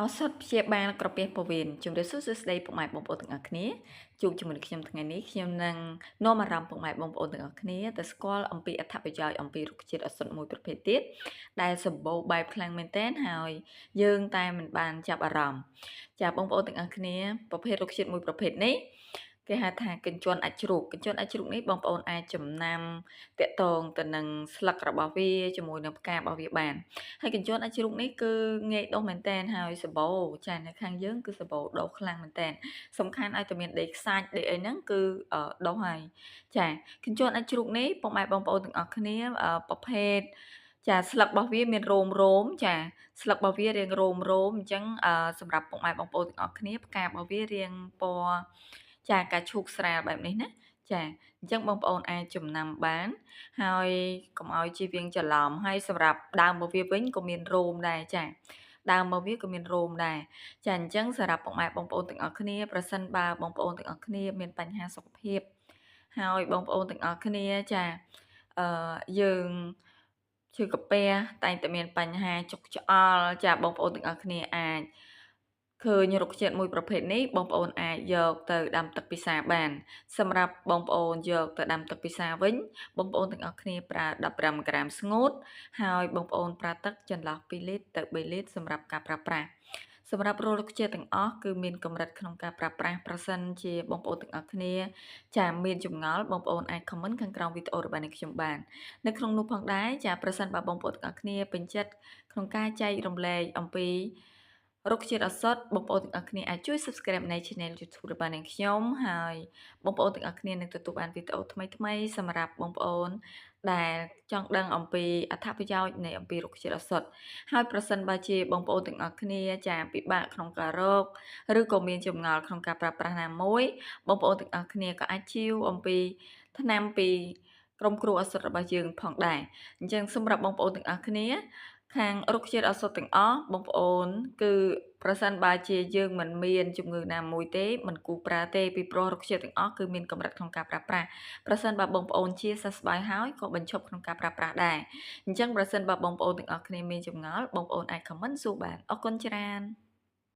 ឱសថព្យាបាលក្រពះពោះវៀនជំរាបសួរសួស្តីពុកម៉ែបងប្អូនទាំងអស់គ្នាជួបជាមួយខ្ញុំថ្ងៃនេះខ្ញុំនឹងនាំអារម្មណ៍ពុកម៉ែបងប្អូនទាំងអស់គ្នាទៅស្គាល់អំពីអត្ថប្រយោជន៍អំពីរុក្ខជាតិឱសថមួយប្រភេទទៀតដែលសម្បូរបែបខ្លាំងមែនទែនហើយយើងតែមិនបានចាប់អារម្មណ៍ចាបងប្អូនទាំងអស់គ្នាប្រភេទរុក្ខជាតិមួយប្រភេទនេះគេហៅថាកញ្ជន់អាចជ្រូកកញ្ជន់អាចជ្រូកនេះបងប្អូនអាចចំណាំតាក់ទងទៅនឹងស្លឹករបស់វាជាមួយនឹងផ្ការបស់វាបាន ហើយកញ្ចួនអាចជ្រូកនេះគឺងាយដុះមែនតើហើយសម្បូរចានៅខាងយើងគឺសម្បូរដុះខ្លាំងមែនតើសំខាន់ឲ្យតែមានដីខ្សាច់ដីអីហ្នឹងគឺដុះហើយចាកញ្ចួនអាចជ្រូកនេះពុកម៉ែបងប្អូនទាំងអស់គ្នាប្រភេទចាស្លឹករបស់វាមានរោមចាស្លឹករបស់វារាងរោមអញ្ចឹងសម្រាប់ពុកម៉ែបងប្អូនទាំងអស់គ្នាផ្ការបស់វារាងពណ៌ចាកាឈូកស្រាលបែបនេះណាចាអញ្ចឹងបងប្អូនអាចចំណាំបាន ហើយកុំឲ្យជៀសវាងច្រឡំហើយសម្រាប់ដើមរបស់វាវិញក៏មានរោមដែរចាដើមរបស់វាក៏មានរោមដែរចាអញ្ចឹងសម្រាប់ពុកម៉ែបងប្អូនទាំងអស់គ្នាប្រសិនបើបងប្អូនទាំងអស់គ្នាមានបញ្ហាសុខភាពហើយបងប្អូនទាំងអស់គ្នាចាយើងឈឺកាពះតែងតែមានបញ្ហាចុកច្អល់ចាបងប្អូនទាំងអស់គ្នាអាចឃើញរុក្ខជាតិមួយប្រភេទនេះបងប្អូនអាចយកទៅដាំទឹកពិសាបាន សម្រាប់បងប្អូនយកទៅដាំទឹកពិសាវិញ បងប្អូនទាំងអស់គ្នាប្រើ15ក្រាមស្ងួតហើយបងប្អូនប្រើទឹកចន្លោះ2លីត្រទៅ3លីត្រសម្រាប់ការប្រើប្រាស់សម្រាប់រុក្ខជាតិទាំងអស់គឺមានកម្រិតក្នុងការប្រើប្រាស់ប្រសិនជាបងប្អូនទាំងអស់គ្នាចាមានចម្ងល់បងប្អូនអាច comment ខាងក្រោមវីដេអូរបស់នេះខ្ញុំបាននៅក្នុងនោះផងដែរចាប្រសិនបើបងប្អូនទាំងអស់គ្នាពេញចិត្តក្នុងការចែករំលែកអំពីរុក្ខជាតិឱសថបងប្អូនទាំងអស់គ្នាអាចជួយ Subscribe នៃ Channel YouTube របស់នាងខ្ញុំហើយ បងប្អូនទាំងអស់គ្នានឹងទទួលបានវីដេអូថ្មីៗសម្រាប់បងប្អូនដែលចង់ដឹងអំពីអត្ថប្រយោជន៍នៃអំពីរុក្ខជាតិឱសថហើយប្រសិនបើជាបងប្អូនទាំងអស់គ្នាចាពិបាកក្នុងការរកឬក៏មានចម្ងល់ក្នុងការប្រើប្រាស់ណាមួយបងប្អូនទាំងអស់គ្នាក៏អាចជាវអំពីថ្នាំពីក្រុមគ្រូឱសថរបស់យើងផងដែរអញ្ចឹងសម្រាប់បងប្អូនទាំងអស់គ្នាខាងរុក្ខជាតិឱសថទាំងអស់បងប្អូនគឺប្រសិនបើជាយើងមិនមានជំងឺណាមួយទេមិនគួរប្រើទេពីព្រោះរុក្ខជាតិទាំងអស់គឺមានកម្រិតក្នុងការប្រើប្រាស់ប្រសិនបើបងប្អូនជាសះស្បើយហើយក៏បញ្ឈប់ក្នុងការប្រើប្រាស់ដែរអញ្ចឹងប្រសិនបើបងប្អូនទាំងអស់គ្នាមានចម្ងល់បងប្អូនអាច comment សួរបានអរគុណច្រើន